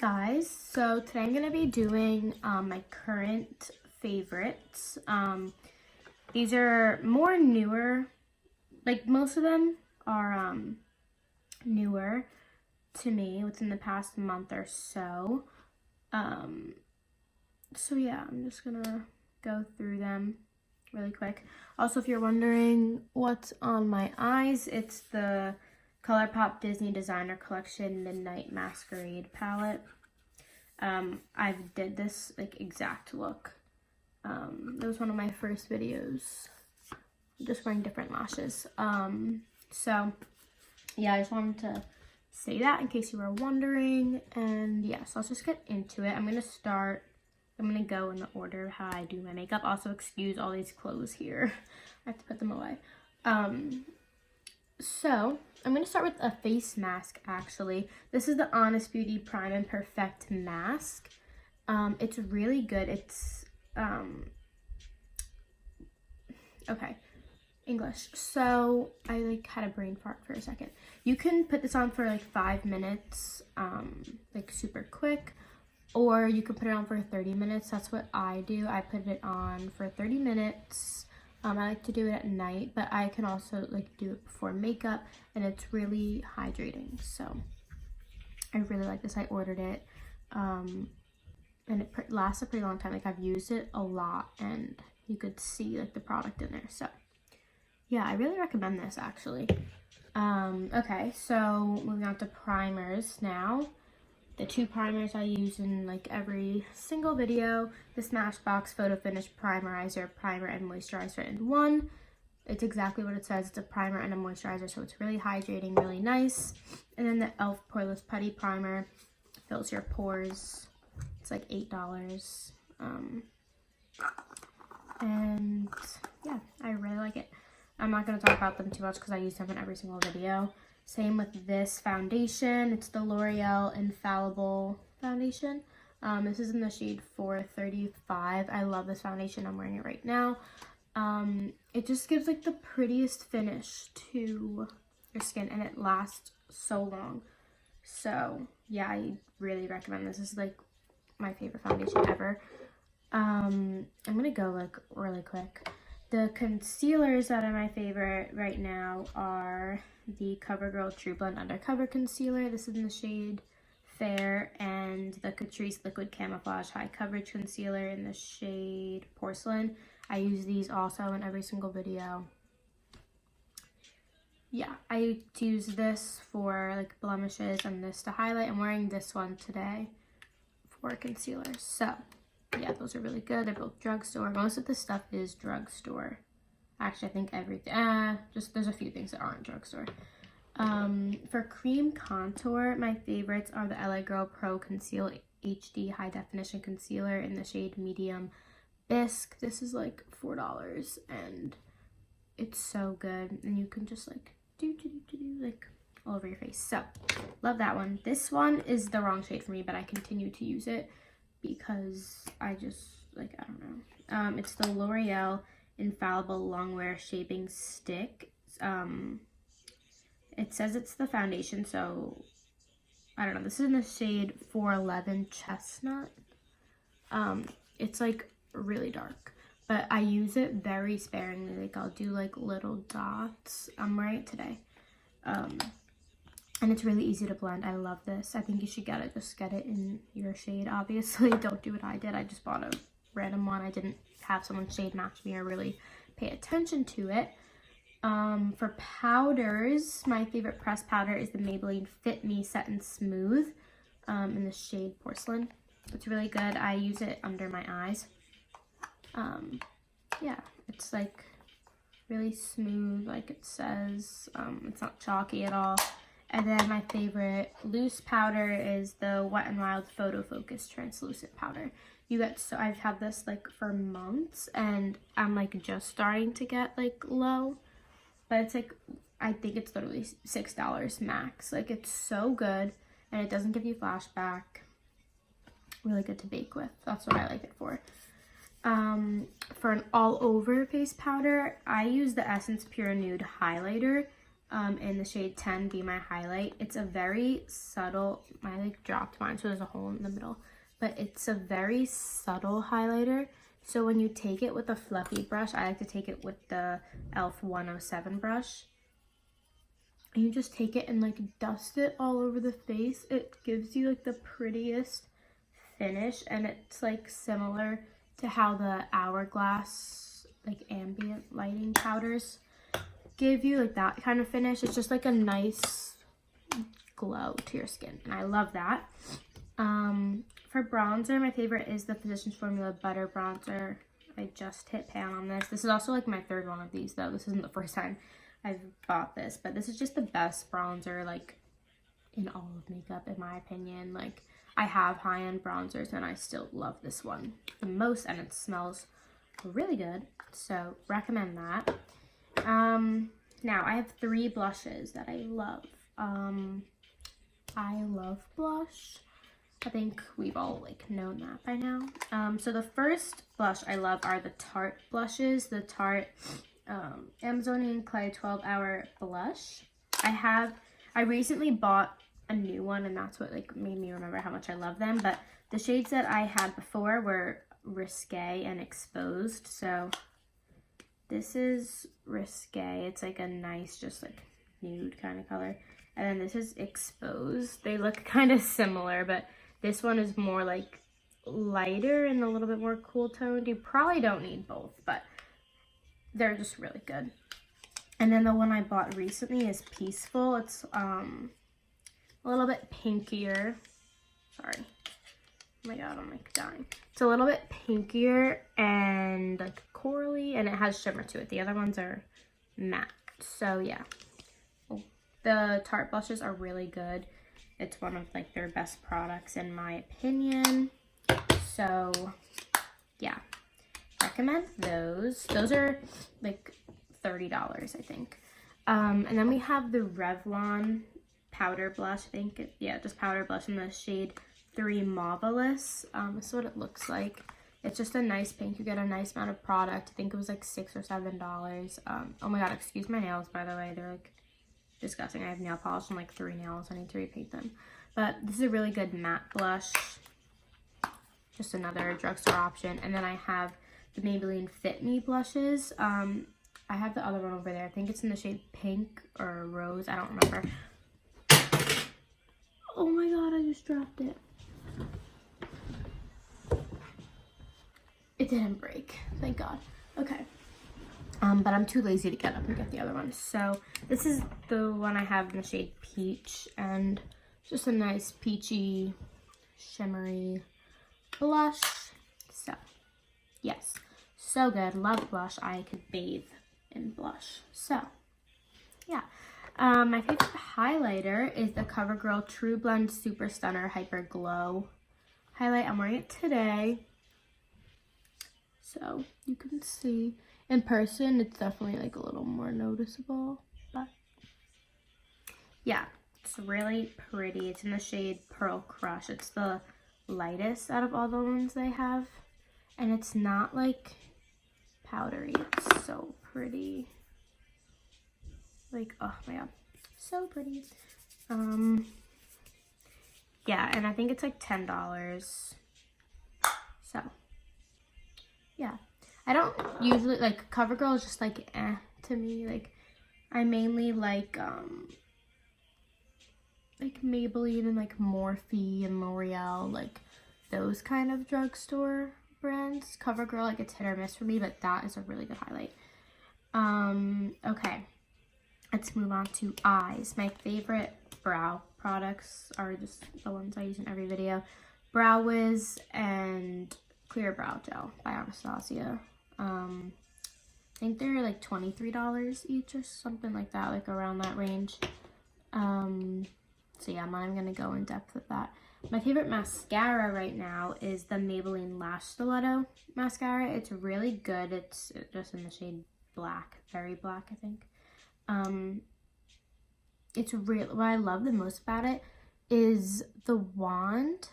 Guys, so today I'm going to be doing my current favorites. These are more newer, like most of them are newer to me within the past month or so. So yeah, I'm just going to go through them really quick. Also, if you're wondering what's on my eyes, it's the ColourPop Disney Designer Collection Midnight Masquerade palette. I did this like exact look. It was one of my first videos, just wearing different lashes. So yeah, I just wanted to say that in case you were wondering. And yeah, so let's just get into it. I'm gonna go in the order of how I do my makeup. Also, excuse all these clothes here. I have to put them away. So I'm going to start with a face mask, actually. This is the Honest Beauty Prime and Perfect Mask. It's really good. It's, okay, English. So I like had a brain fart for a second. You can put this on for like 5 minutes, like super quick, or you can put it on for 30 minutes. That's what I do. I put it on for 30 minutes. I like to do it at night, but I can also like do it before makeup, and it's really hydrating. So I really like this. I ordered it, and it lasts a pretty long time. Like I've used it a lot, and you could see like the product in there. So yeah, I really recommend this actually. Okay, so moving on to primers now. The 2 primers I use in like every single video. The Smashbox Photo Finish Primerizer, Primer and Moisturizer in one. It's exactly what it says. It's a primer and a moisturizer, so it's really hydrating, really nice. And then the e.l.f. Poreless Putty Primer fills your pores. It's like $8. And yeah, I really like it. I'm not going to talk about them too much because I use them in every single video. Same with this foundation. It's the L'Oreal Infallible foundation. This is in the shade 435. I love this foundation. I'm wearing it right now. It just gives like the prettiest finish to your skin, and it lasts so long. So yeah, I really recommend this. This is like my favorite foundation ever. I'm gonna go like really quick. The concealers that are my favorite right now are the CoverGirl True Blend Undercover Concealer. This is in the shade Fair, and the Catrice Liquid Camouflage High Coverage Concealer in the shade Porcelain. I use these also in every single video. Yeah, I use this for like blemishes and this to highlight. I'm wearing this one today for concealer. So yeah, those are really good. They're both drugstore. Most of the stuff is drugstore. Actually, I think everything. Just there's a few things that aren't drugstore. For cream contour, my favorites are the LA Girl Pro Conceal HD High Definition Concealer in the shade Medium Bisque. This is like $4, and it's so good. And you can just like do like all over your face. So love that one. This one is the wrong shade for me, but I continue to use it because I just like, I don't know. It's the L'Oreal Infallible Longwear Shaping Stick. It says it's the foundation, so I don't know. This is in the shade 411 Chestnut. It's like really dark, but I use it very sparingly. Like I'll do like little dots. I'm wearing it today. And it's really easy to blend. I love this. I think you should get it. Just get it in your shade, obviously. Don't do what I did. I just bought a random one. I didn't have someone shade match me or really pay attention to it. For powders, my favorite pressed powder is the Maybelline Fit Me Set and Smooth in the shade Porcelain. It's really good. I use it under my eyes. Yeah, it's like really smooth, like it says. It's not chalky at all. And then my favorite loose powder is the Wet n Wild Photo Focus Translucent Powder. I've had this like for months, and I'm like just starting to get like low, but it's like, I think it's literally $6 max. Like it's so good, and it doesn't give you flashback. Really good to bake with. That's what I like it for. For an all over face powder, I use the Essence Pure Nude Highlighter. in the shade 10, Be My Highlight. It's a very subtle, I like dropped mine so there's a hole in the middle, but it's a very subtle highlighter. So when you take it with a fluffy brush, I like to take it with the e.l.f. 107 brush. And you just take it and like dust it all over the face. It gives you like the prettiest finish, and it's like similar to how the Hourglass like ambient lighting powders give you, like that kind of finish. It's just like a nice glow to your skin, and I love that. For bronzer, my favorite is the Physicians Formula Butter Bronzer. I just hit pan on this. This is also like my third one of these though. This isn't the first time I've bought this, but this is just the best bronzer like in all of makeup in my opinion. Like, I have high-end bronzers and I still love this one the most, and it smells really good, so recommend that. Now I have 3 blushes that I love. I love blush. I think we've all like known that by now. So the first blush I love are the Tarte blushes, the Tarte Amazonian Clay 12-Hour Blush. I recently bought a new one, and that's what like made me remember how much I love them. But the shades that I had before were Risque and Exposed. So this is Risque. It's like a nice, just like nude kind of color. And then this is Exposed. They look kind of similar, but this one is more like lighter and a little bit more cool toned. You probably don't need both, but they're just really good. And then the one I bought recently is Peaceful. It's a little bit pinkier. Sorry. Oh my god, I'm like dying. It's a little bit pinkier and like corally, and it has shimmer to it. The other ones are matte. So yeah. The Tarte blushes are really good. It's one of like their best products in my opinion. So yeah, recommend those. Those are like $30, I think. And then we have the Revlon powder blush. I think just powder blush in the shade 3 Marvelous. This is what it looks like. It's just a nice pink. You get a nice amount of product. I think it was like $6 or $7. Oh my god, excuse my nails, by the way. They're like disgusting. I have nail polish and like 3 nails. I need to repaint them. But this is a really good matte blush. Just another drugstore option. And then I have the Maybelline Fit Me blushes. I have the other one over there. I think it's in the shade Pink or Rose. I don't remember. Oh my god, I just dropped it. It didn't break. Thank god. Okay. But I'm too lazy to get up and get the other one. So this is the one I have in the shade Peach, and just a nice peachy, shimmery blush. So yes, so good. Love blush. I could bathe in blush. So yeah. My favorite highlighter is the CoverGirl True Blend Super Stunner Hyper Glow highlight. I'm wearing it today, so you can see. In person, it's definitely like a little more noticeable, but yeah, it's really pretty. It's in the shade Pearl Crush. It's the lightest out of all the ones they have, and it's not like powdery. It's so pretty. Like, oh my god, so pretty. Yeah, and I think it's like $10. So yeah. I don't usually, like, CoverGirl is just, like, to me. Like, I mainly like Maybelline and, like, Morphe and L'Oreal, like, those kind of drugstore brands. CoverGirl, like, it's hit or miss for me, but that is a really good highlight. Okay. Let's move on to eyes. My favorite brow products are just the ones I use in every video. Brow Wiz and Clear Brow Gel by Anastasia. I think they're like $23 each or something like that, like around that range. So yeah, I'm not even gonna go in depth with that. My favorite mascara right now is the Maybelline Lash Stiletto mascara. It's really good. It's just in the shade black, very black, I think. It's real. What I love the most about it is the wand.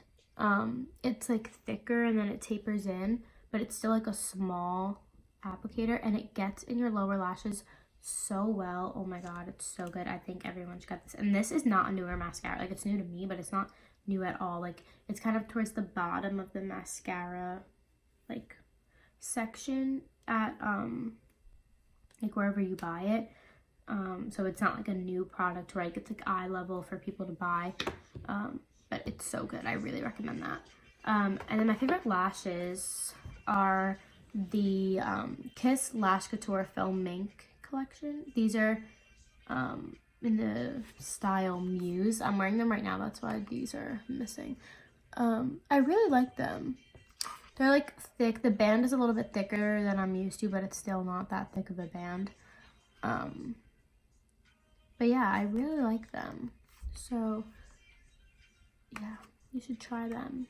It's like thicker and then it tapers in, but it's still like a small applicator, and it gets in your lower lashes so well. Oh my god, it's so good. I think everyone should get this. And this is not a newer mascara. Like, it's new to me, but it's not new at all. Like, it's kind of towards the bottom of the mascara, like, section at, like, wherever you buy it. So it's not like a new product, right? It's like eye level for people to buy. But it's so good. I really recommend that. And then my favorite lashes are the Kiss Lash Couture Film Mink collection. These are in the style Muse. I'm wearing them right now. That's why these are missing. I really like them. They're like thick. The band is a little bit thicker than I'm used to, but it's still not that thick of a band. But yeah, I really like them. So yeah, you should try them.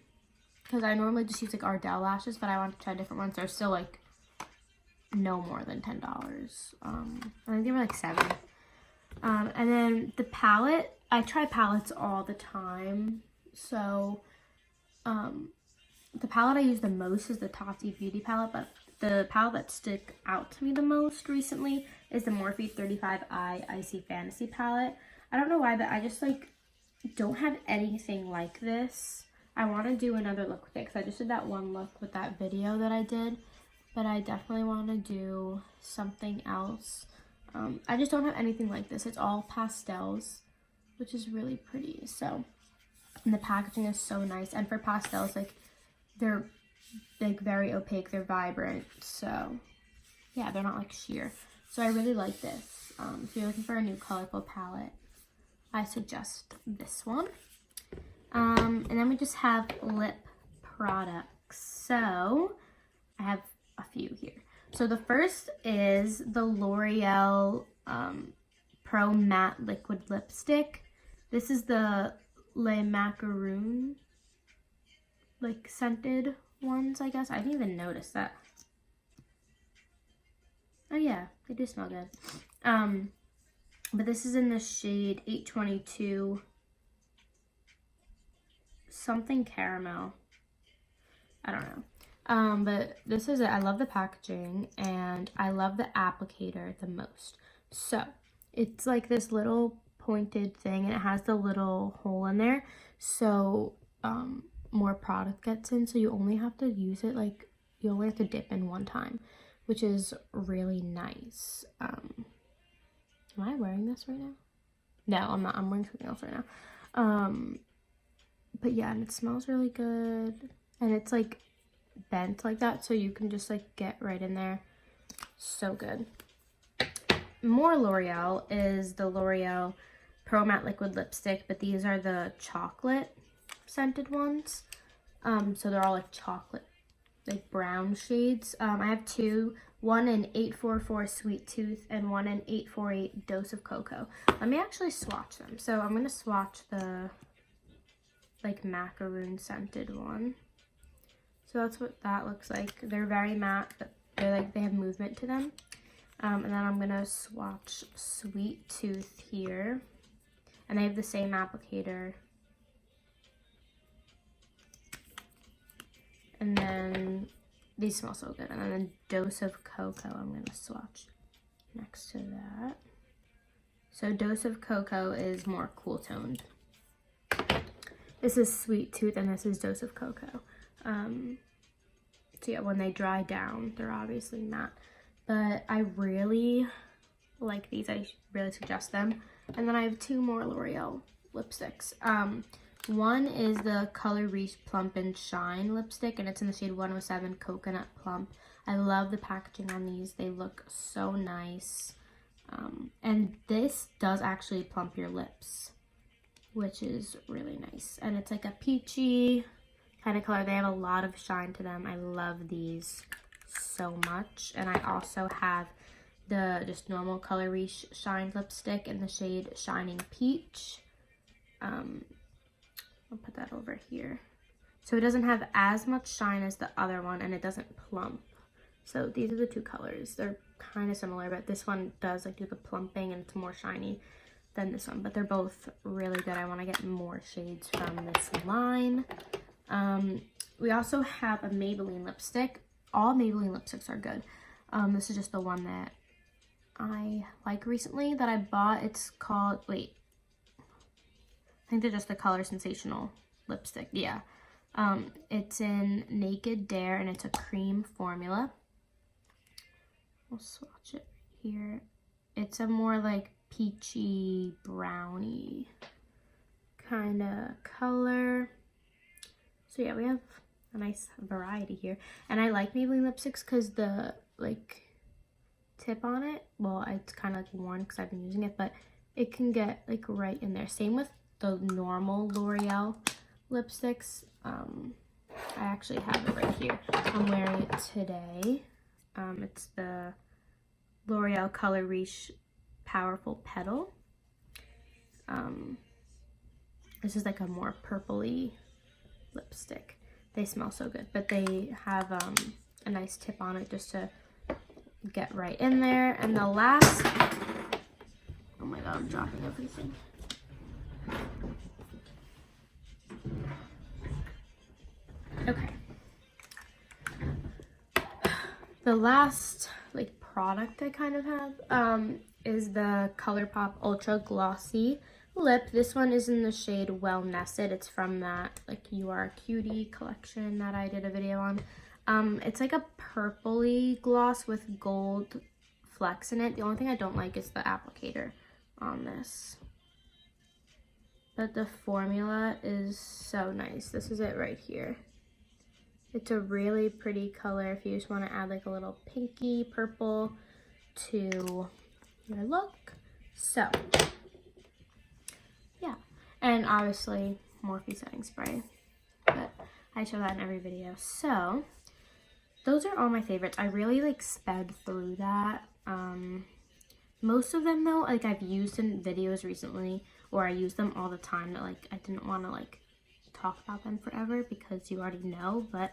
Because I normally just use like Ardell lashes, but I want to try different ones. They're still like no more than $10. I think they were like $7. And then the palette, I try palettes all the time. So the palette I use the most is the Tati Beauty palette, but the palette that stuck out to me the most recently is the Morphe 35i Icy Fantasy palette. I don't know why, but I just like don't have anything like this. I want to do another look with it because I just did that one look with that video that I did, but I definitely want to do something else. I just don't have anything like this. It's all pastels, which is really pretty. So, and the packaging is so nice. And for pastels, like, they're like very opaque. They're vibrant. So, yeah, they're not like sheer. So I really like this. If you're looking for a new colorful palette, I suggest this one. And then we just have lip products. So I have a few here. So the first is the L'Oreal Pro Matte Liquid Lipstick. This is the Le Macaroon, like, scented ones, I guess. I didn't even notice that. Oh yeah, they do smell good. But this is in the shade 822 something caramel. I don't know. But this is it. I love the packaging and I love the applicator the most. So it's like this little pointed thing and it has the little hole in there. So more product gets in. So you only have to use it, like, you only have to dip in one time, which is really nice. Am I wearing this right now? No, I'm not. I'm wearing something else right now. But yeah, and it smells really good. And it's like bent like that, so you can just like get right in there. So good. More L'Oreal is the L'Oreal Pro Matte Liquid Lipstick, but these are the chocolate scented ones. So they're all like chocolate, like brown shades. I have two, one in 844 Sweet Tooth and one in 848 Dose of Cocoa. Let me actually swatch them. So I'm gonna swatch the like macaroon scented one. So that's what that looks like. They're very matte, but they're like, they have movement to them. And then I'm gonna swatch Sweet Tooth here. And they have the same applicator. And then these smell so good. And then a Dose of Cocoa I'm gonna swatch next to that. So Dose of Cocoa is more cool toned. This is Sweet Tooth and this is Dose of Cocoa. So yeah, when they dry down, they're obviously matte. But I really like these. I really suggest them. And then I have two more L'Oreal lipsticks. One is the Color Reach Plump and Shine lipstick, and it's in the shade 107 Coconut Plump. I love the packaging on these. They look so nice. And this does actually plump your lips, which is really nice. And it's like a peachy kind of color. They have a lot of shine to them. I love these so much. And I also have the just normal Color Reach Shine lipstick in the shade Shining Peach. I'll put that over here. So it doesn't have as much shine as the other one, and it doesn't plump. So these are the two colors. They're kind of similar, but this one does like do the plumping and it's more shiny than this one. But they're both really good. I want to get more shades from this line. We also have a Maybelline lipstick. All Maybelline lipsticks are good. This is just the one that I like recently that I bought. It's called, wait, I think they're just the Color Sensational lipstick. Yeah. It's in Naked Dare and it's a cream formula. We'll swatch it here. It's a more like peachy brownie kind of color. So yeah, we have a nice variety here. And I like Maybelline lipsticks because the like tip on it, well, it's kind of like worn because I've been using it, but it can get like right in there. Same with the normal L'Oreal lipsticks. I actually have it right here. I'm wearing it today. It's the L'Oreal Color Riche Powerful Petal. This is like a more purpley lipstick. They smell so good, but they have a nice tip on it just to get right in there. And the last, oh my god, I'm dropping everything. Okay. The last like product I kind of have is the ColourPop Ultra Glossy Lip. This one is in the shade Well Nested. It's from that like You Are a Cutie collection that I did a video on. It's like a purpley gloss with gold flecks in it. The only thing I don't like is the applicator on this. But the formula is so nice. This is it right here. It's a really pretty color if you just want to add like a little pinky purple to your look. So, yeah. And obviously, Morphe setting spray. But I show that in every video. So, those are all my favorites. I really like sped through that. Most of them though, like I've used in videos recently, or I use them all the time, that like I didn't want to like talk about them forever because you already know, but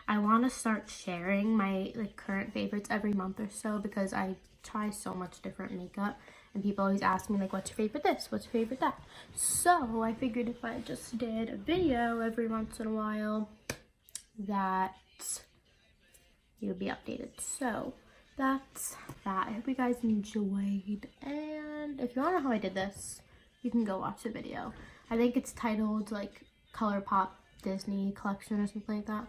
I want to start sharing my like current favorites every month or so because I try so much different makeup and people always ask me like, what's your favorite this, what's your favorite that? So I figured if I just did a video every once in a while that you'll be updated. So that's that. I hope you guys enjoyed, and if you want to know how I did this, you can go watch the video. I think it's titled like ColourPop Disney Collection or something like that.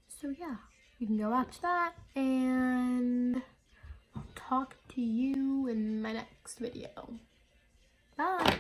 So yeah, you can go watch that, and I'll talk to you in my next video. Bye!